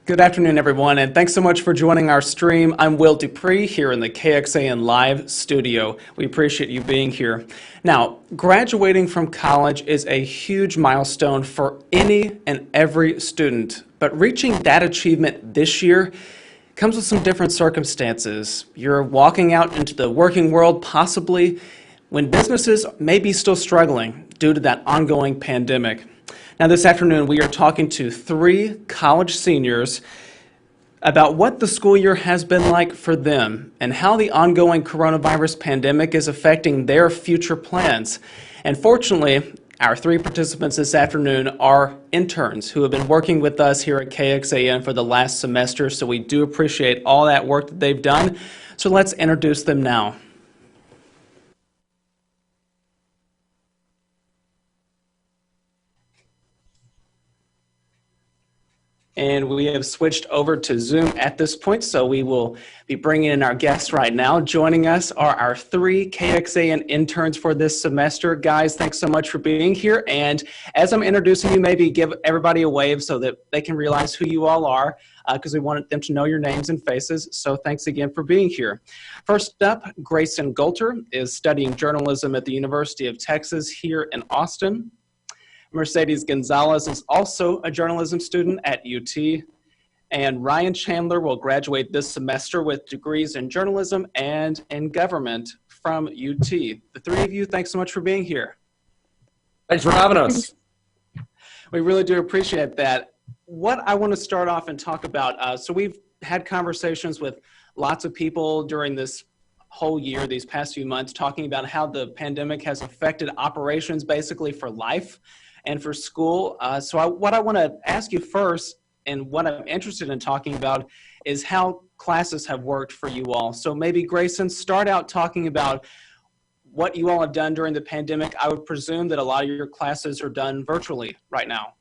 Good afternoon, everyone, and thanks so much for joining our stream. I'm Will DuPree here in the KXAN Live studio. We appreciate you being here. Now, graduating from college is a huge milestone for any and every student, but reaching that achievement this year comes with some different circumstances. You're walking out into the working world possibly when businesses may be still struggling due to that ongoing pandemic. Now, this afternoon, we are talking to three college seniors about what the school year has been like for them and how the ongoing coronavirus pandemic is affecting their future plans. And fortunately, our three participants this afternoon are interns who have been working with us here at KXAN for the last semester, so we do appreciate all that work that they've done. So let's introduce them now. And we have switched over to Zoom at this point, so we will be bringing in our guests right now. Joining us are our three KXAN interns for this semester. Guys, thanks so much for being here. And as I'm introducing you, maybe give everybody a wave so that they can realize who you all are, because we wanted them to know your names and faces. So thanks again for being here. First up, Graysen Golter is studying journalism at the University of Texas here in Austin. Mercedes Gonzales is also a journalism student at UT, and Ryan Chandler will graduate this semester with degrees in journalism and in government from UT. The three of you, thanks so much for being here. Thanks for having us. We really do appreciate that. What I want to start off and talk about, so we've had conversations with lots of people during this whole year, these past few months, talking about how the pandemic has affected operations basically for life and for school. What I want to ask you first, and what I'm interested in talking about, is how classes have worked for you all. So maybe Graysen, start out talking about what you all have done during the pandemic. I would presume that a lot of your classes are done virtually right now.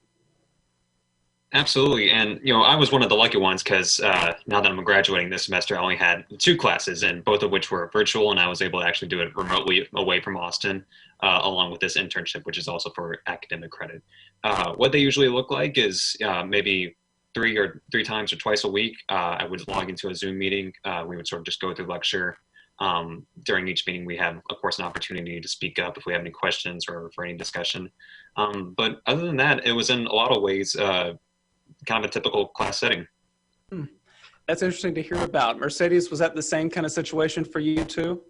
Absolutely. And, I was one of the lucky ones because now that I'm graduating this semester, I only had 2 classes, and both of which were virtual, and I was able to actually do it remotely away from Austin, along with this internship, which is also for academic credit. What they usually look like is maybe three times or twice a week. I would log into a Zoom meeting. We would sort of just go through lecture. During each meeting, we have, of course, an opportunity to speak up if we have any questions or for any discussion. But other than that, it was in a lot of ways kind of a typical class setting. That's interesting to hear about. Mercedes, was that the same kind of situation for you too?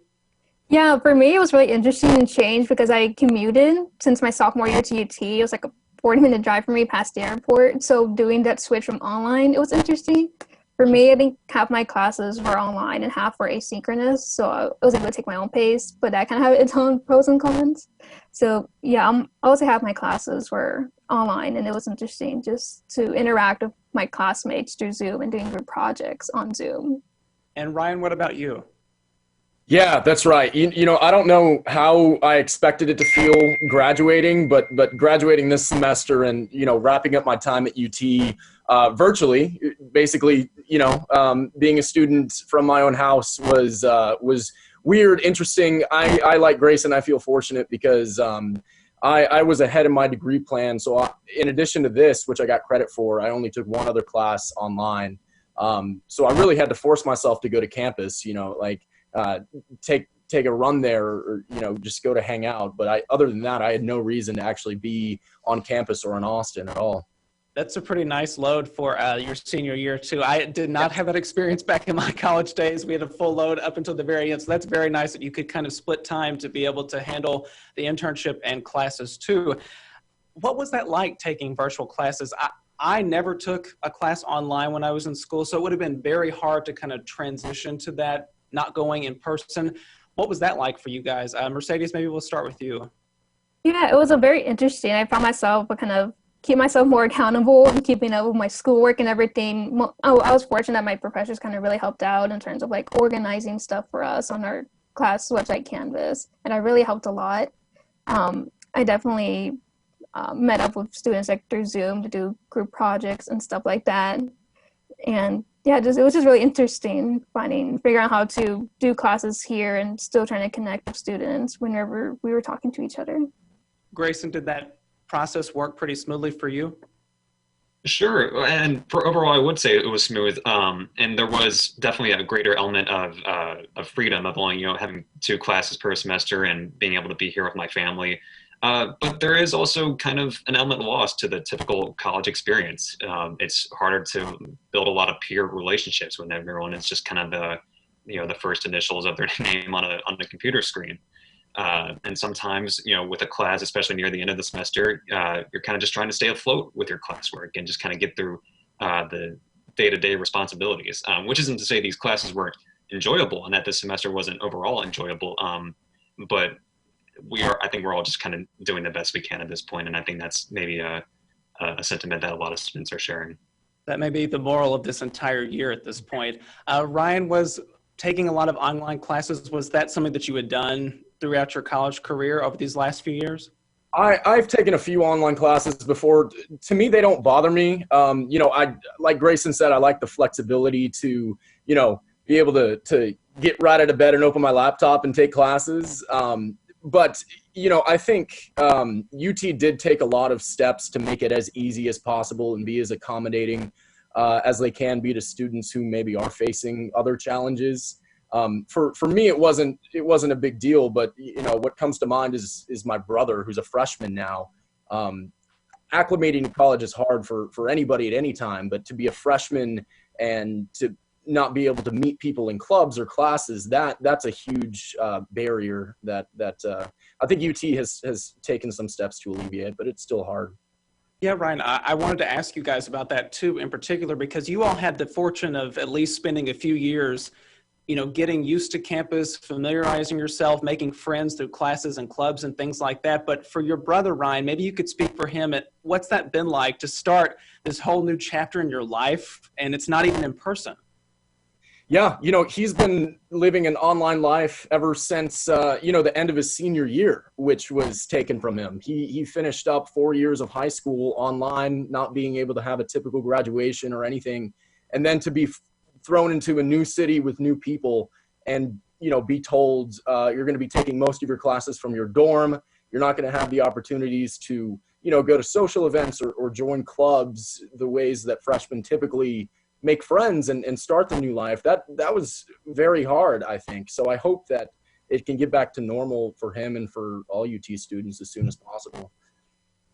Yeah, for me, it was really interesting and changed because I commuted since my sophomore year to UT. It was like a 40-minute drive for me past the airport. So doing that switch from online, it was interesting. For me, I think half my classes were online and half were asynchronous. So I was able to take my own pace, but that kind of had its own pros and cons. So yeah, I would say half my classes were online, and it was interesting just to interact with my classmates through Zoom and doing group projects on Zoom. And Ryan, what about you? Yeah, that's right. I don't know how I expected it to feel graduating, but graduating this semester and, wrapping up my time at UT virtually, basically, being a student from my own house was weird, interesting. I like Graysen, I feel fortunate because I was ahead of my degree plan. So in addition to this, which I got credit for, I only took one other class online. So I really had to force myself to go to campus, take a run there or, just go to hang out. But other than that, I had no reason to actually be on campus or in Austin at all. That's a pretty nice load for your senior year too. I did not have that experience back in my college days. We had a full load up until the very end. So that's very nice that you could kind of split time to be able to handle the internship and classes too. What was that like taking virtual classes? I never took a class online when I was in school, so it would have been very hard to kind of transition to that, not going in person. What was that like for you guys? Mercedes, maybe we'll start with you. Yeah, it was a very interesting. I found myself kind of keep myself more accountable and keeping up with my schoolwork and everything. I was fortunate that my professors kind of really helped out in terms of like organizing stuff for us on our class website Canvas, and it really helped a lot. I definitely met up with students like through Zoom to do group projects and stuff like that. And yeah, it was just really interesting figuring out how to do classes here and still trying to connect with students whenever we were talking to each other. Graysen, did that process work pretty smoothly for you? Sure, and for overall, I would say it was smooth. And there was definitely a greater element of freedom of only having 2 classes per semester and being able to be here with my family. But there is also kind of an element lost to the typical college experience. It's harder to build a lot of peer relationships when everyone is just kind of the first initials of their name on a computer screen. And sometimes, with a class, especially near the end of the semester, you're kind of just trying to stay afloat with your classwork and just kind of get through the day-to-day responsibilities, which isn't to say these classes weren't enjoyable and that this semester wasn't overall enjoyable. But I think we're all just kind of doing the best we can at this point. And I think that's maybe a sentiment that a lot of students are sharing. That may be the moral of this entire year at this point. Ryan was taking a lot of online classes. Was that something that you had done throughout your college career over these last few years? I've taken a few online classes before. To me, they don't bother me. I, like Graysen said, I like the flexibility to, be able to get right out of bed and open my laptop and take classes. But I think UT did take a lot of steps to make it as easy as possible and be as accommodating as they can be to students who maybe are facing other challenges. For me, it wasn't a big deal, but what comes to mind is my brother, who's a freshman now. Acclimating to college is hard for anybody at any time, but to be a freshman and to not be able to meet people in clubs or classes, that's a huge barrier that I think UT has taken some steps to alleviate, but it's still hard. Yeah, Ryan, I wanted to ask you guys about that too, in particular, because you all had the fortune of at least spending a few years getting used to campus, familiarizing yourself, making friends through classes and clubs and things like that. But for your brother, Ryan, maybe you could speak for him at what's that been like to start this whole new chapter in your life, and it's not even in person? Yeah, he's been living an online life ever since, the end of his senior year, which was taken from him. He finished up 4 years of high school online, not being able to have a typical graduation or anything, and then to be thrown into a new city with new people and be told you're going to be taking most of your classes from your dorm. You're not going to have the opportunities to go to social events or join clubs the ways that freshmen typically make friends and start the new life. That was very hard, I think. So I hope that it can get back to normal for him and for all UT students as soon as possible.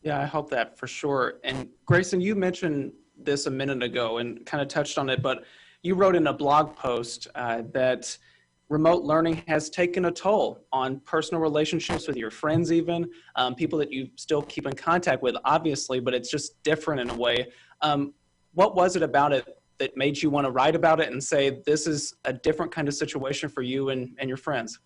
Yeah, I hope that for sure. And Graysen, you mentioned this a minute ago and kind of touched on it, but you wrote in a blog post that remote learning has taken a toll on personal relationships with your friends, even people that you still keep in contact with, obviously, but it's just different in a way. What was it about it that made you want to write about it and say this is a different kind of situation for you and your friends?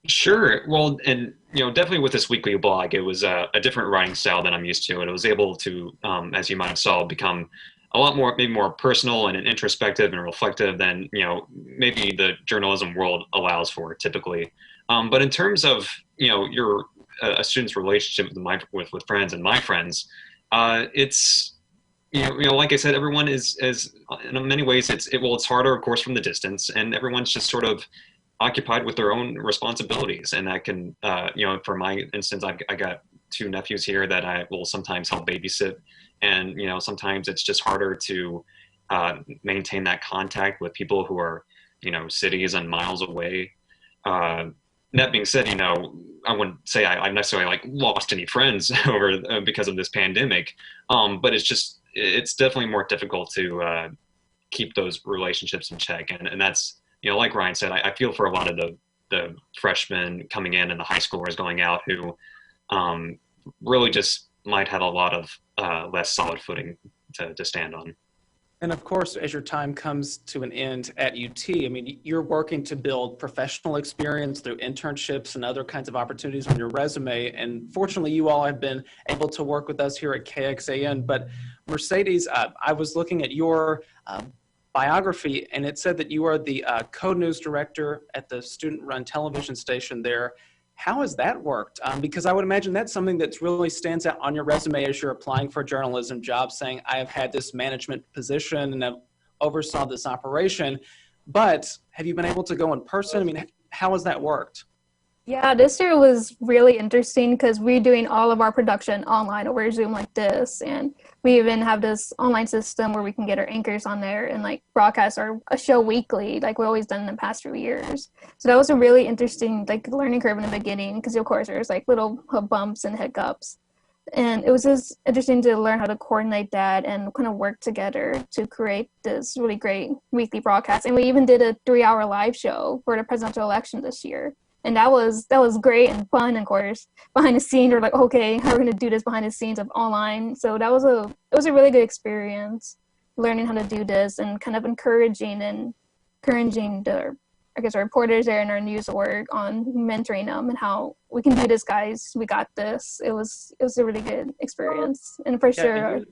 Sure. Well, and definitely with this weekly blog, it was a different writing style than I'm used to, and it was able to, as you might have saw, become a lot more, maybe more personal and introspective and reflective than maybe the journalism world allows for typically. But in terms of your a student's relationship with friends and my friends, it's like I said, everyone is in many ways it's harder, of course, from the distance, and everyone's just sort of occupied with their own responsibilities, and that can for my instance, I got 2 nephews here that I will sometimes help babysit. And, sometimes it's just harder to maintain that contact with people who are, cities and miles away. That being said, I wouldn't say I necessarily lost any friends over because of this pandemic. But it's definitely more difficult to keep those relationships in check. And that's, like Ryan said, I feel for a lot of the freshmen coming in and the high schoolers going out who really just might have a lot of less solid footing to stand on. And of course, as your time comes to an end at UT, you're working to build professional experience through internships and other kinds of opportunities on your resume. And fortunately, you all have been able to work with us here at KXAN. But Mercedes, I was looking at your biography, and it said that you are the code news director at the student-run television station there. How has that worked? Because I would imagine that's something that really stands out on your resume as you're applying for a journalism job, saying, I have had this management position and I've oversaw this operation. But have you been able to go in person? How has that worked? Yeah, this year was really interesting because we're doing all of our production online over Zoom like this, and we even have this online system where we can get our anchors on there and like broadcast a show weekly, like we always done in the past few years. So that was a really interesting like learning curve in the beginning because of course there's like little bumps and hiccups, and it was just interesting to learn how to coordinate that and kind of work together to create this really great weekly broadcast. And we even did a 3-hour live show for the presidential election this year, and that was great and fun. And of course, behind the scenes, we're like, okay, how are we going to do this behind the scenes of online? So it was a really good experience, learning how to do this and kind of encouraging the I guess our reporters there and our news work on mentoring them and how we can do this, guys. We got this. It was a really good experience, and for sure, it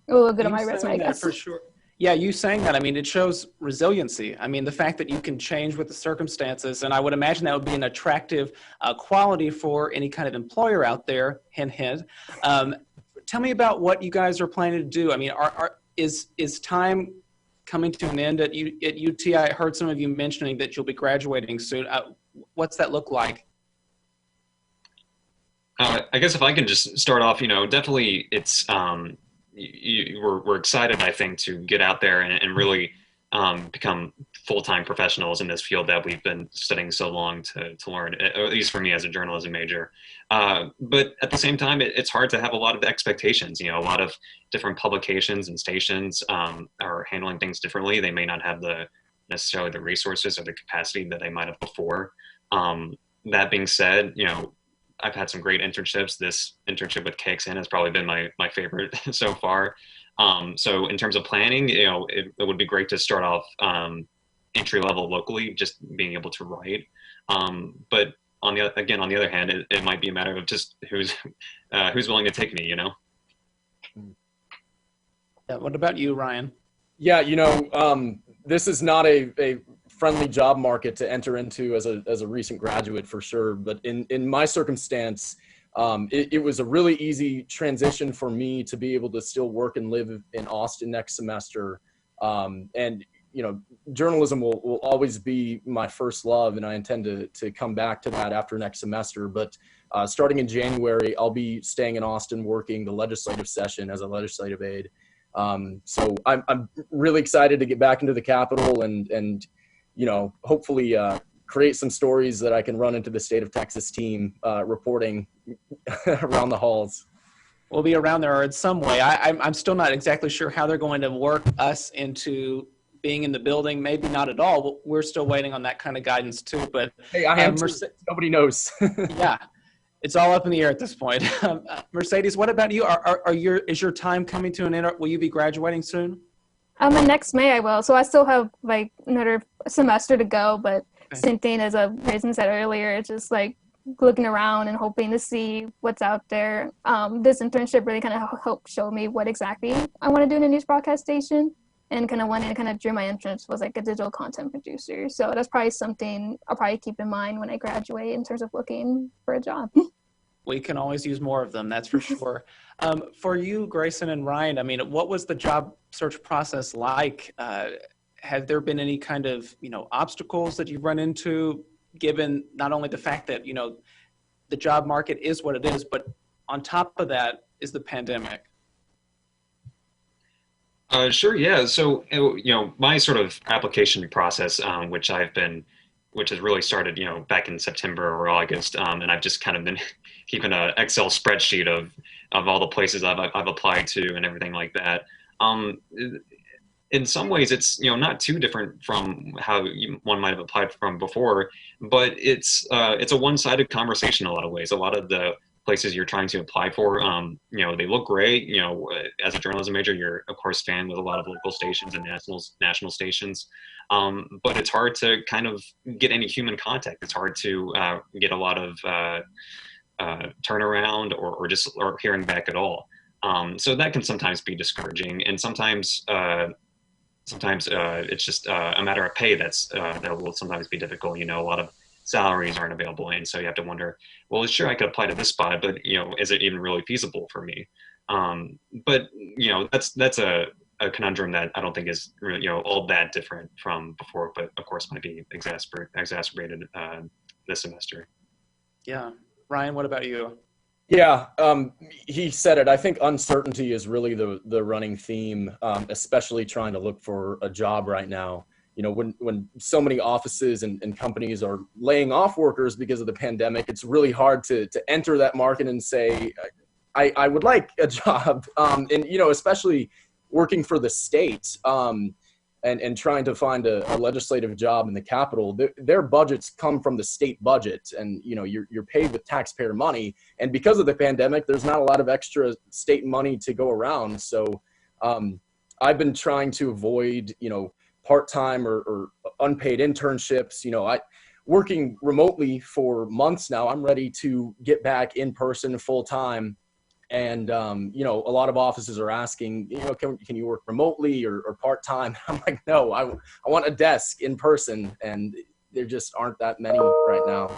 will look good on my resume, I guess. For sure. Yeah, you saying that, I mean, it shows resiliency. I mean, the fact that you can change with the circumstances, and I would imagine that would be an attractive quality for any kind of employer out there, hint, hint. Tell me about what you guys are planning to do. I mean, is time coming to an end at UT? I heard some of you mentioning that you'll be graduating soon. What's that look like? I guess if I can just start off, definitely it's we're excited, I think, to get out there and really become full-time professionals in this field that we've been studying so long to learn, at least for me as a journalism major. But at the same time, it's hard to have a lot of expectations. A lot of different publications and stations are handling things differently. They may not have necessarily the resources or the capacity that they might have before. That being said, I've had some great internships. This internship with KXAN has probably been my favorite so far. So in terms of planning, it would be great to start off entry level locally, just being able to write. But on the other hand, it might be a matter of just who's willing to take me. Yeah, what about you, Ryan? Yeah, this is not a friendly job market to enter into as a recent graduate, for sure. But in my circumstance, it was a really easy transition for me to be able to still work and live in Austin next semester. And journalism will always be my first love, and I intend to come back to that after next semester. But starting in January, I'll be staying in Austin working the legislative session as a legislative aide. So I'm really excited to get back into the Capitol and hopefully create some stories that I can run into the state of Texas team reporting around the halls. We'll be around there in some way. I'm still not exactly sure how they're going to work us into being in the building. Maybe not at all. We're still waiting on that kind of guidance too. But hey, I am nobody knows. Yeah, it's all up in the air at this point. Mercedes, what about you? Is your time coming to an end? Will you be graduating soon? Next May I will. So I still have like another semester to go, but same thing as Graysen said earlier. It's just like looking around and hoping to see what's out there. This internship really kind of helped show me what exactly I want to do in a news broadcast station, and kind of one that kind of drew my interest was like a digital content producer. So that's probably something I'll probably keep in mind when I graduate in terms of looking for a job. We can always use more of them, that's for sure. For you, Graysen and Ryan, I mean, what was the job search process like? Have there been any kind of, obstacles that you've run into, given not only the fact that, the job market is what it is, but on top of that is the pandemic? Sure, yeah. So, my sort of application process, which has really started, back in September or August, and I've just kind of been keeping an Excel spreadsheet of all the places I've applied to and everything like that. In some ways, it's not too different from how one might have applied from before, but it's a one-sided conversation in a lot of ways. A lot of the places you're trying to apply for, they look great. As a journalism major, you're of course fan with a lot of local stations and national stations, but it's hard to kind of get any human contact. It's hard to get a lot of turnaround or hearing back at all. So that can sometimes be discouraging, and sometimes it's just a matter of pay that will sometimes be difficult. A lot of salaries aren't available, and so you have to wonder, well, sure, I could apply to this spot, but is it even really feasible for me? But that's a conundrum that I don't think is all that different from before, but of course might be exacerbated this semester. Yeah. Ryan, what about you? Yeah, he said it. I think uncertainty is really the running theme, especially trying to look for a job right now. You know, when so many offices and companies are laying off workers because of the pandemic, it's really hard to enter that market and say, I would like a job. And, you know, especially working for the state. And trying to find a legislative job in the Capitol, their budgets come from the state budget, and you know you're paid with taxpayer money. And because of the pandemic, there's not a lot of extra state money to go around. So I've been trying to avoid part-time or unpaid internships. Working remotely for months now. I'm ready to get back in person full time. And, a lot of offices are asking, can you work remotely or part-time? I'm like, no, I want a desk in person, and there just aren't that many right now.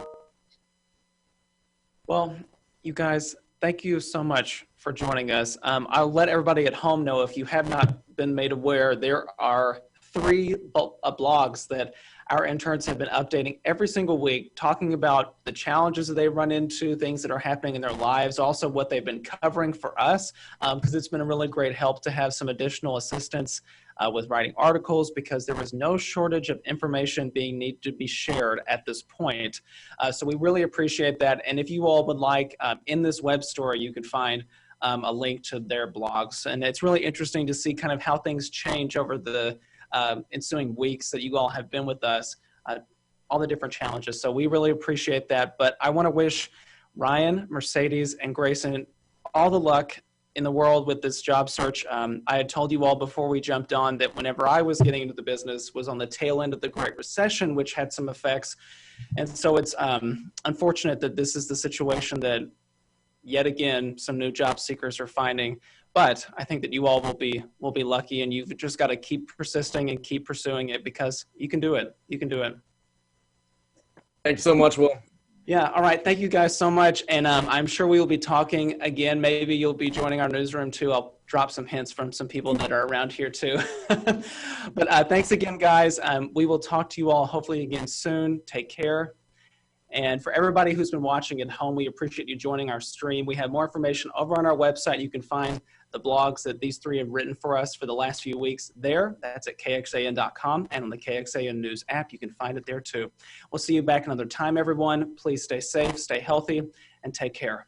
Well, you guys, thank you so much for joining us. I'll let everybody at home know, if you have not been made aware, there are 3 blogs that our interns have been updating every single week, talking about the challenges that they run into, things that are happening in their lives, also what they've been covering for us, because it's been a really great help to have some additional assistance with writing articles, because there was no shortage of information needed to be shared at this point. So we really appreciate that. And if you all would like, in this web story, you can find a link to their blogs. And it's really interesting to see kind of how things change over the ensuing weeks that you all have been with us, all the different challenges. So we really appreciate that. But I want to wish Ryan, Mercedes, and Graysen all the luck in the world with this job search. I had told you all before we jumped on that whenever I was getting into the business was on the tail end of the Great Recession, which had some effects. And so it's unfortunate that this is the situation that, yet again, some new job seekers are finding. But I think that you all will be lucky, and you've just got to keep persisting and keep pursuing it, because you can do it. You can do it. Thanks so much, Will. Yeah. All right. Thank you guys so much. And I'm sure we will be talking again. Maybe you'll be joining our newsroom too. I'll drop some hints from some people that are around here too. But thanks again, guys. We will talk to you all hopefully again soon. Take care. And for everybody who's been watching at home, we appreciate you joining our stream. We have more information over on our website. You can find the blogs that these 3 have written for us for the last few weeks there. That's at KXAN.com, and on the KXAN News app, you can find it there too. We'll see you back another time, everyone. Please stay safe, stay healthy, and take care.